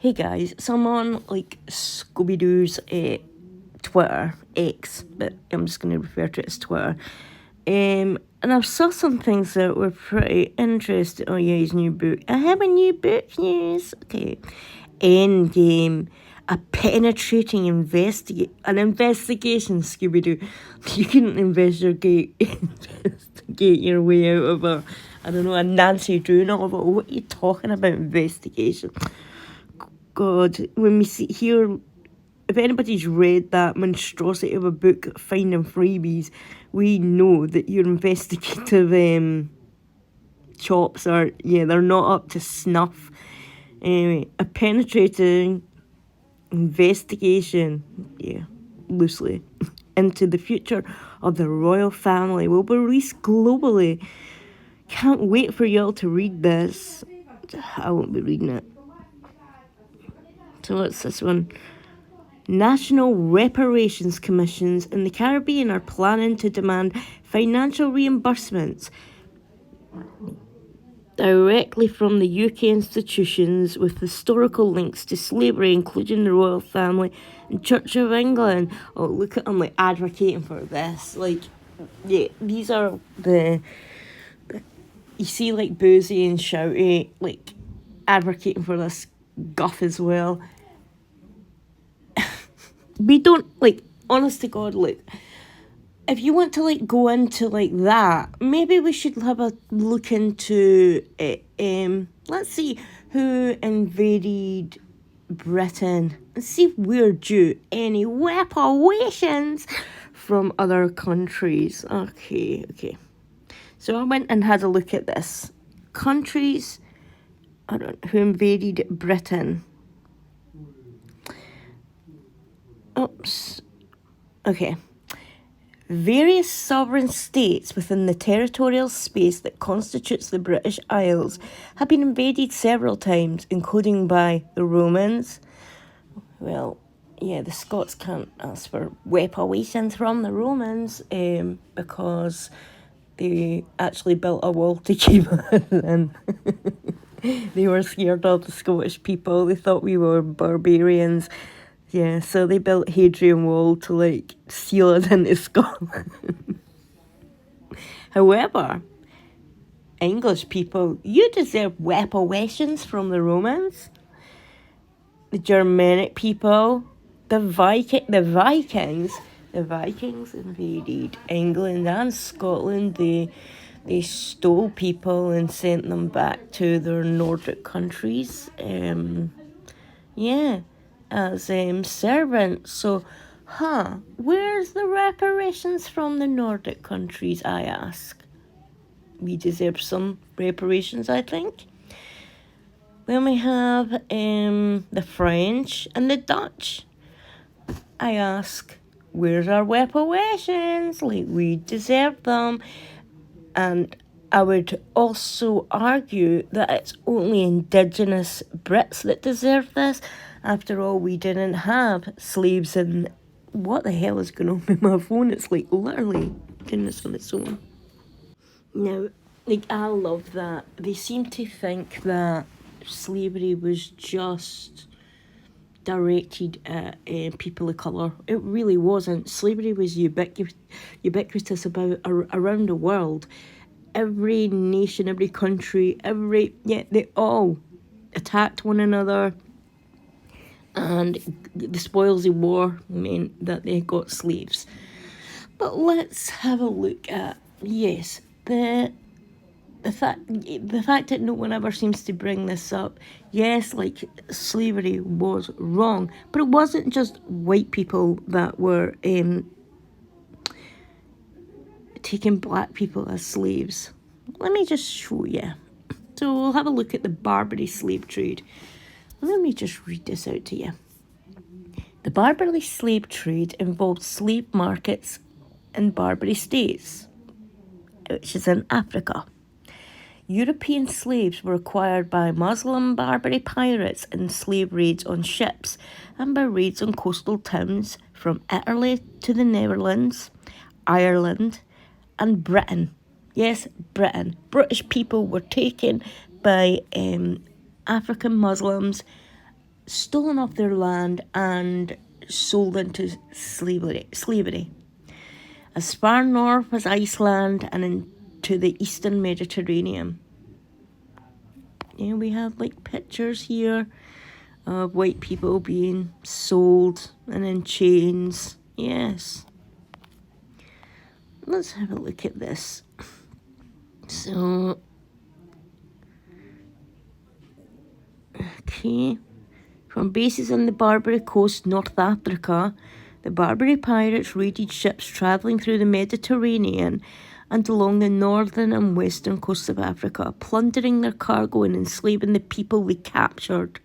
Hey guys, so I'm on like Scooby Doo's Twitter, X, but I'm just going to refer to it as Twitter. And I saw some things that were pretty interesting. Oh yeah, his new book. I have a new book news. Okay. Endgame. A penetrating an investigation, Scooby Doo. You can investigate your way out of a Nancy Drew novel. What are you talking about, investigation? God, when we hear, if anybody's read that monstrosity of a book, Finding Freebies, we know that your investigative chops are, they're not up to snuff. Anyway, a penetrating investigation, loosely, into the future of the royal family will be released globally. Can't wait for y'all to read this. I won't be reading it. So what's this one? National reparations commissions in the Caribbean are planning to demand financial reimbursements directly from the UK institutions with historical links to slavery, including the royal family and Church of England. Oh, look at them advocating for this. These are you see Boozy and Shouty advocating for this guff as well. We don't, honest to God, if you want to, go into, that, maybe we should have a look into, let's see who invaded Britain and see if we're due any reparations from other countries. Okay. So I went and had a look at this. Countries, who invaded Britain. Oops. Okay. Various sovereign states within the territorial space that constitutes the British Isles have been invaded several times, including by the Romans. Well, the Scots can't ask for reparations from the Romans because they actually built a wall to keep us in. They were scared of the Scottish people. They thought we were barbarians. Yeah, so they built Hadrian Wall to seal us into Scotland. However, English people, you deserve reparations from the Romans, the Germanic people, the Vikings invaded England and Scotland. They stole people and sent them back to their Nordic countries. As servants. So, where's the reparations from the Nordic countries, I ask? We deserve some reparations, I think. Then we have the French and the Dutch. I ask, where's our reparations? We deserve them. And I would also argue that it's only Indigenous Brits that deserve this. After all, we didn't have slaves in... What the hell is going on with my phone? It's literally doing this on its own. Now, I love that. They seem to think that slavery was just directed at people of colour. It really wasn't. Slavery was ubiquitous around the world. Every nation, every country, they all attacked one another. And the spoils of war meant that they got slaves. But let's have a look at, the fact that no one ever seems to bring this up. Yes, slavery was wrong, but it wasn't just white people that were taking black people as slaves. Let me just show you. So we'll have a look at the Barbary slave trade. Let me just read this out to you. The Barbary slave trade involved slave markets in Barbary states, which is in Africa. European slaves were acquired by Muslim Barbary pirates in slave raids on ships and by raids on coastal towns from Italy to the Netherlands, Ireland, and Britain. Yes, Britain. British people were taken by African Muslims stolen off their land and sold into slavery. As far north as Iceland and into the eastern Mediterranean. We have like pictures here of white people being sold and in chains. Yes. Let's have a look at this. So, okay. From bases on the Barbary Coast, North Africa, the Barbary pirates raided ships travelling through the Mediterranean and along the northern and western coasts of Africa, plundering their cargo and enslaving the people they captured.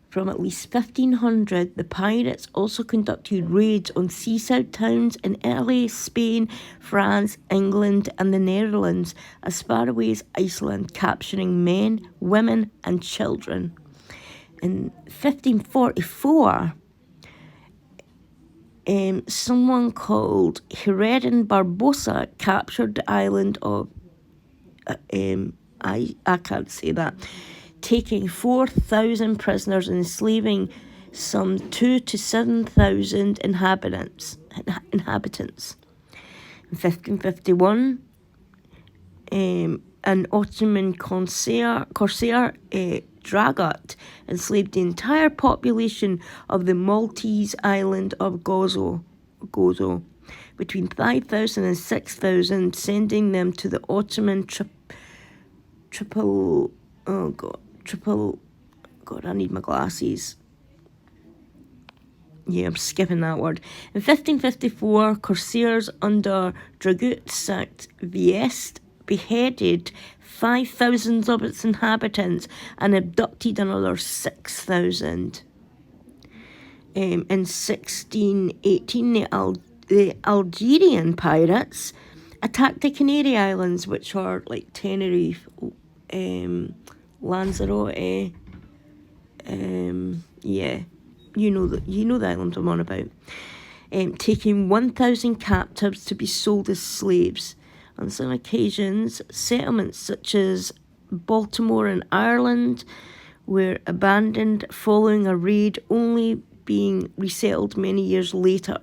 From at least 1500, the pirates also conducted raids on seaside towns in Italy, Spain, France, England, and the Netherlands, as far away as Iceland, capturing men, women, and children. In 1544, someone called Heredin Barbosa captured the island of, I can't say that, taking 4,000 prisoners and enslaving some 2,000 to 7,000 inhabitants. In 1551, an Ottoman corsair Dragut enslaved the entire population of the Maltese island of Gozo between 5,000 and 6,000, sending them to the Ottoman I need my glasses. Yeah, I'm skipping that word. In 1554, corsairs under Dragut sacked Viest, beheaded 5,000 of its inhabitants, and abducted another 6,000. In 1618, the Algerian pirates attacked the Canary Islands, which are like Tenerife, Lanzarote, you know the island I'm on about. Taking 1,000 captives to be sold as slaves. On some occasions, settlements such as Baltimore in Ireland were abandoned following a raid, only being resettled many years later.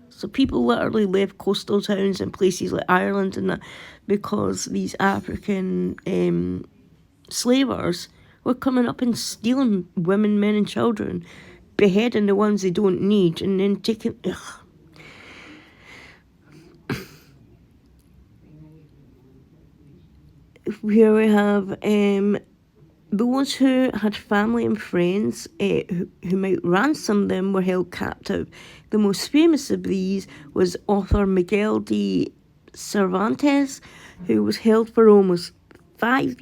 So people literally left coastal towns in places like Ireland and that because these African slavers were coming up and stealing women, men and children, beheading the ones they don't need, and then taking... Here we have those who had family and friends who might ransom them were held captive. The most famous of these was author Miguel de Cervantes, who was held for almost 5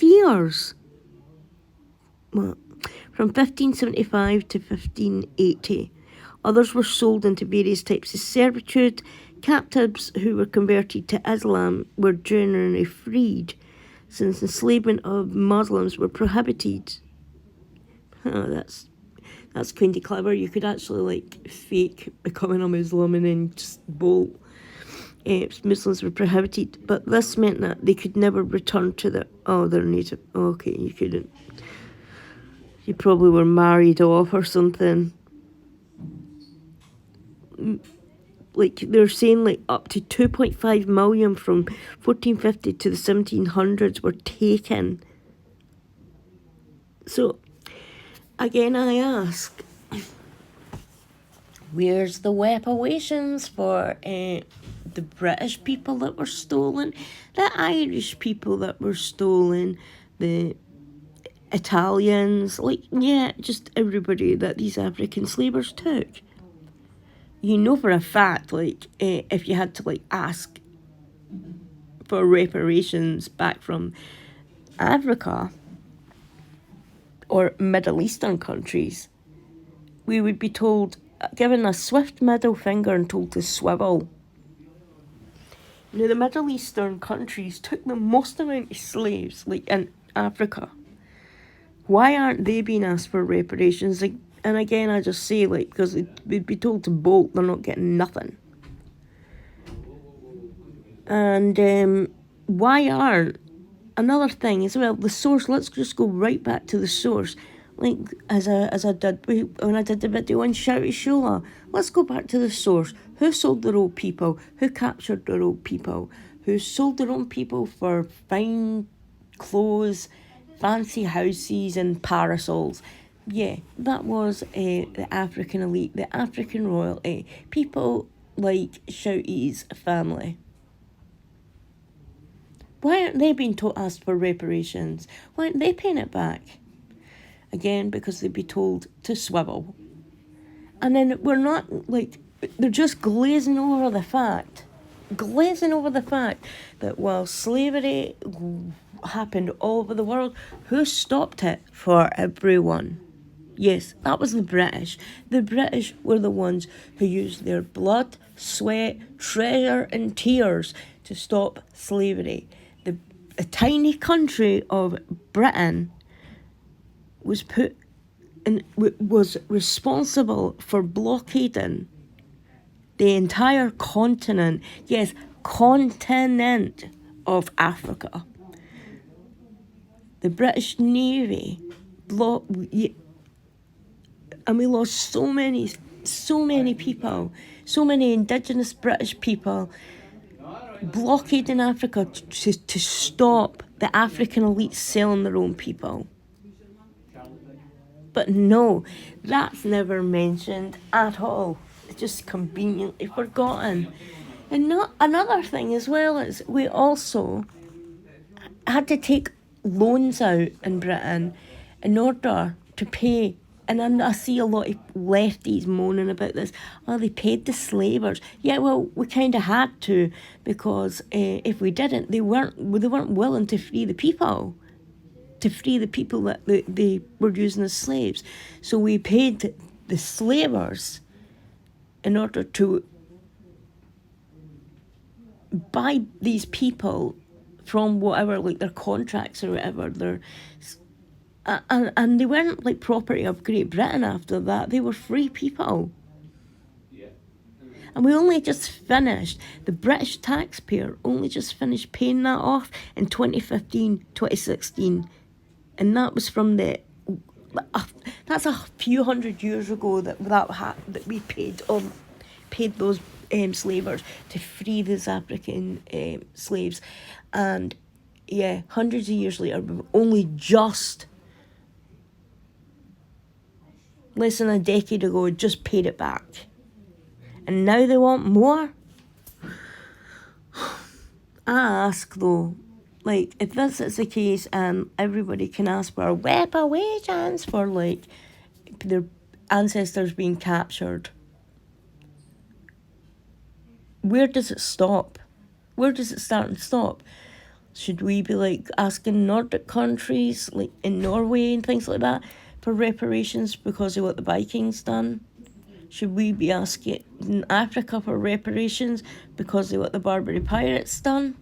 years. Well, from 1575 to 1580. Others were sold into various types of servitude. Captives who were converted to Islam were generally freed, since enslavement of Muslims were prohibited. Oh, that's kind of clever. You could actually fake becoming a Muslim and then just bolt. Muslims were prohibited, but this meant that they could never return to their native. Okay, you couldn't. You probably were married off or something. They're saying up to 2.5 million from 1450 to the 1700s were taken. So, again, I ask, where's the reparations for the British people that were stolen, the Irish people that were stolen, the Italians, just everybody that these African slavers took? You know for a fact, if you had to, ask for reparations back from Africa or Middle Eastern countries, we would be told, given a swift middle finger and told to swivel. Now, the Middle Eastern countries took the most amount of slaves, in Africa. Why aren't they being asked for reparations? And again, I just say, because they'd be told to bolt, they're not getting nothing. And why aren't? Another thing as well, the source, let's just go right back to the source. like as I did when I did the video on Shouty Shula. Let's go back to the source. Who sold their old people? Who captured their old people? Who sold their own people for fine clothes, fancy houses and parasols? Yeah, that was the African elite, the African royalty, people like Shouty's family. Why aren't they being asked for reparations? Why aren't they paying it back? Again, because they'd be told to swivel. And then we're not, like, they're just glazing over the fact that while slavery happened all over the world, who stopped it for everyone? Yes, that was the British. The British were the ones who used their blood, sweat, treasure and tears to stop slavery. The tiny country of Britain was responsible for blockading the entire continent, yes, continent of Africa. The British Navy and we lost so many people, so many indigenous British people blockading Africa to stop the African elite selling their own people. But no, that's never mentioned at all. It's just conveniently forgotten. And not another thing as well is we also had to take loans out in Britain in order to pay. And I see a lot of lefties moaning about this. Oh, they paid the slavers. Yeah, well, we kind of had to, because if we didn't, they weren't willing to free the people. To free the people that they were using as slaves. So we paid the slavers in order to buy these people from whatever, like their contracts or whatever. And they weren't like property of Great Britain after that. They were free people. And we only just finished, the British taxpayer only just finished paying that off in 2015, 2016. And that was from that's a few hundred years ago that we paid those slavers to free these African slaves. And yeah, hundreds of years later, we've only just, less than a decade ago, just paid it back. And now they want more? I ask though, like, if this is the case and everybody can ask for reparations for, like, their ancestors being captured, where does it stop? Where does it start and stop? Should we be, like, asking Nordic countries, like in Norway and things like that, for reparations because of what the Vikings done? Should we be asking Africa for reparations because of what the Barbary Pirates done?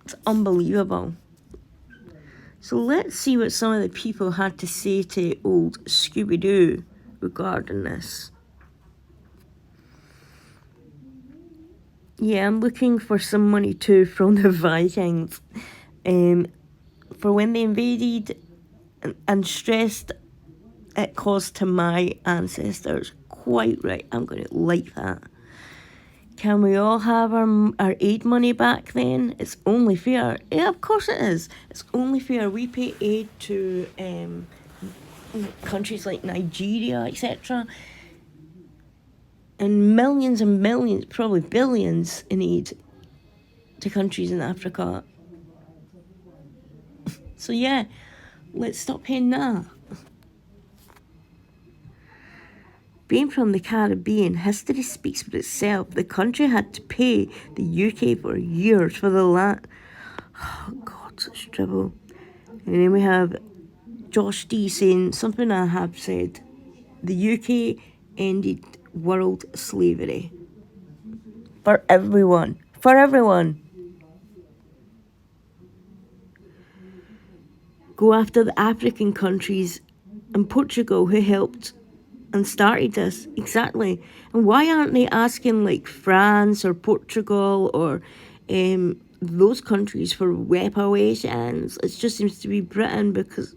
It's unbelievable. So let's see what some of the people had to say to old Scooby Doo regarding this. Yeah, I'm looking for some money too from the Vikings. For when they invaded and stressed it caused to my ancestors. Quite right, I'm going to like that. Can we all have our aid money back then? It's only fair. Yeah, of course it is. It's only fair. We pay aid to countries like Nigeria, etc. And millions, probably billions in aid to countries in Africa. So yeah, let's stop paying that. Being from the Caribbean, history speaks for itself. The country had to pay the UK for years for the land. Oh God, such trouble. And then we have Josh D saying something I have said. The UK ended world slavery. For everyone. For everyone. Go after the African countries and Portugal who helped and started this. Exactly. And why aren't they asking like France or Portugal or those countries for reparations. It just seems to be Britain, because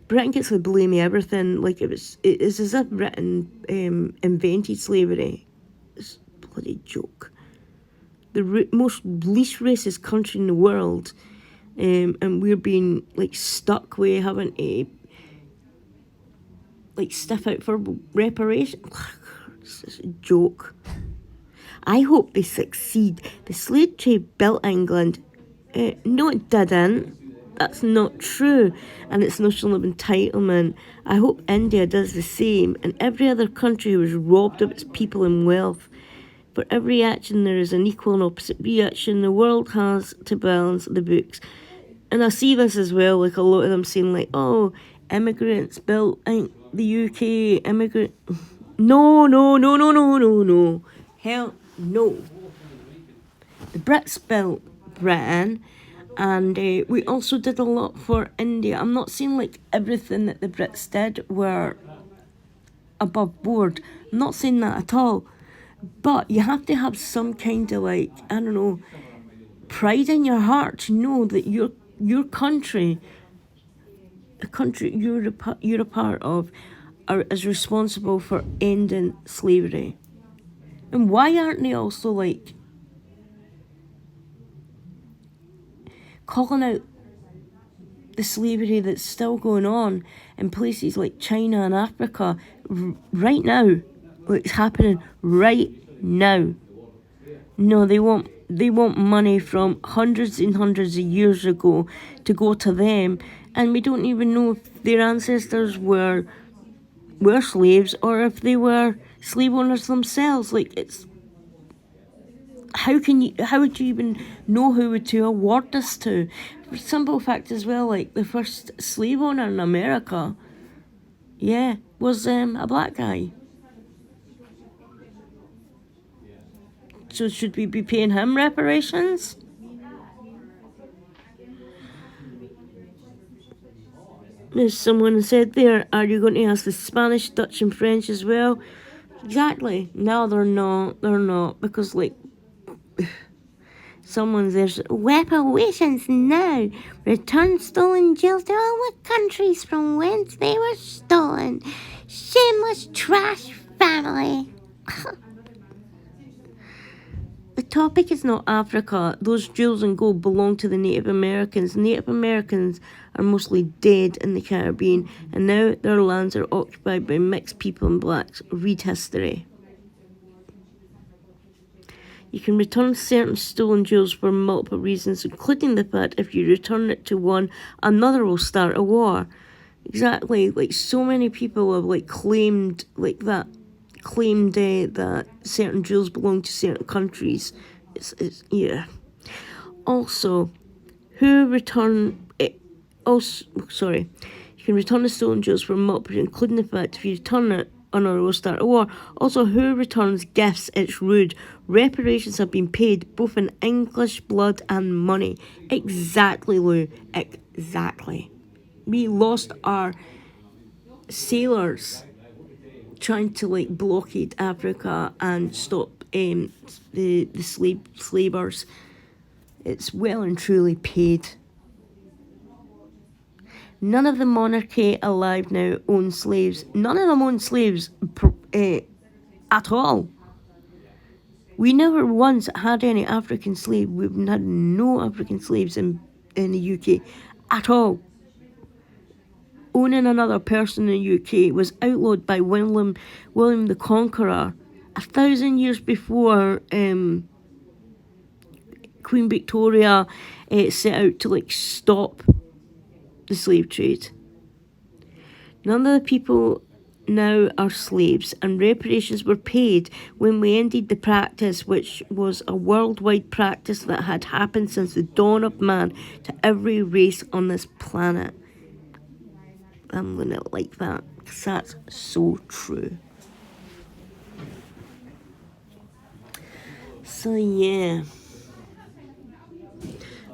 Britain gets the blame of everything. Like, it's as if Britain invented slavery. It's a bloody joke. The most least racist country in the world, and we're being like stuck with having to like stiff out for reparation. It's a joke. I hope they succeed. The slave trade built England. No, it didn't. That's not true. And its notion of entitlement. I hope India does the same, and every other country was robbed of its people and wealth. For every action, there is an equal and opposite reaction. The world has to balance the books. And I see this as well, like a lot of them saying, like, oh, immigrants built the UK, No. Hell no. The Brits built Britain, and we also did a lot for India. I'm not saying like everything that the Brits did were above board. I'm not saying that at all. But you have to have some kind of like, I don't know, pride in your heart to know that your country, the country you're a part of, is responsible for ending slavery. And why aren't they also like calling out the slavery that's still going on in places like China and Africa right now? It's happening right now. No, they want money from hundreds and hundreds of years ago to go to them, and we don't even know if their ancestors were slaves or if they were slave owners themselves. Like, it's how would you even know who to award this to? For simple fact as well, like the first slave owner in America, was a black guy. So should we be paying him reparations? As someone said there, are you going to ask the Spanish, Dutch and French as well? Exactly. No, they're not. They're not. Because, like, someone's there's reparations now. Return stolen jewels to all the countries from whence they were stolen. Shameless trash family. The topic is not Africa. Those jewels and gold belong to the Native Americans. Native Americans are mostly dead in the Caribbean, and now their lands are occupied by mixed people and blacks. Read history. You can return certain stolen jewels for multiple reasons, including the fact if you return it to one, another will start a war. Exactly. Like, so many people have like claimed that certain jewels belong to certain countries. It's yeah. Also, you can return the stolen jewels for multiple, including the fact if you return it, another will start a war. Also, who returns gifts? It's rude. Reparations have been paid both in English blood and money. Exactly, Lou. Exactly. We lost our sailors trying to like blockade Africa and stop the slavers. It's well and truly paid. None of the monarchy alive now own slaves. None of them own slaves at all. We never once had any African slave. We've had no African slaves in the UK at all. Owning another person in the UK was outlawed by William the Conqueror 1,000 years before Queen Victoria set out to like stop the slave trade. None of the people now are slaves, and reparations were paid when we ended the practice, which was a worldwide practice that had happened since the dawn of man to every race on this planet. I'm gonna like that, because that's so true. So yeah,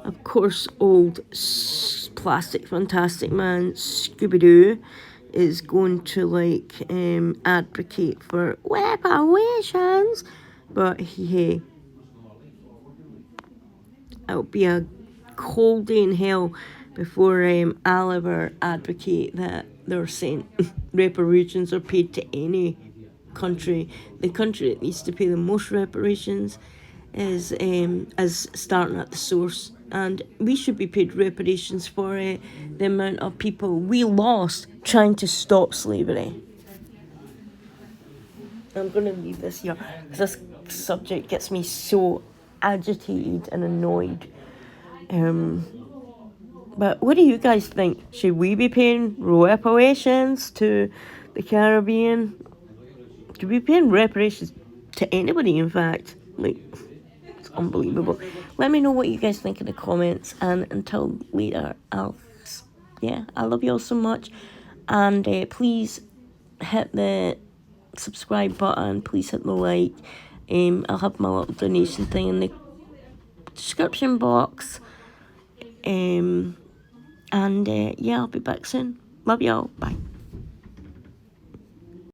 of course, old plastic fantastic man Scooby Doo is going to like advocate for reparations, but it'll be a cold day in hell before I'll ever advocate that they're saying reparations are paid to any country. The country that needs to pay the most reparations is starting at the source, and we should be paid reparations for the amount of people we lost trying to stop slavery. I'm going to leave this here because this subject gets me so agitated and annoyed. But what do you guys think? Should we be paying reparations to the Caribbean? Should we be paying reparations to anybody, in fact? Like, it's unbelievable. Let me know what you guys think in the comments. And until later, I love you all so much. And please hit the subscribe button. Please hit the like. I'll have my little donation thing in the description box. And I'll be back soon. Love y'all. Bye.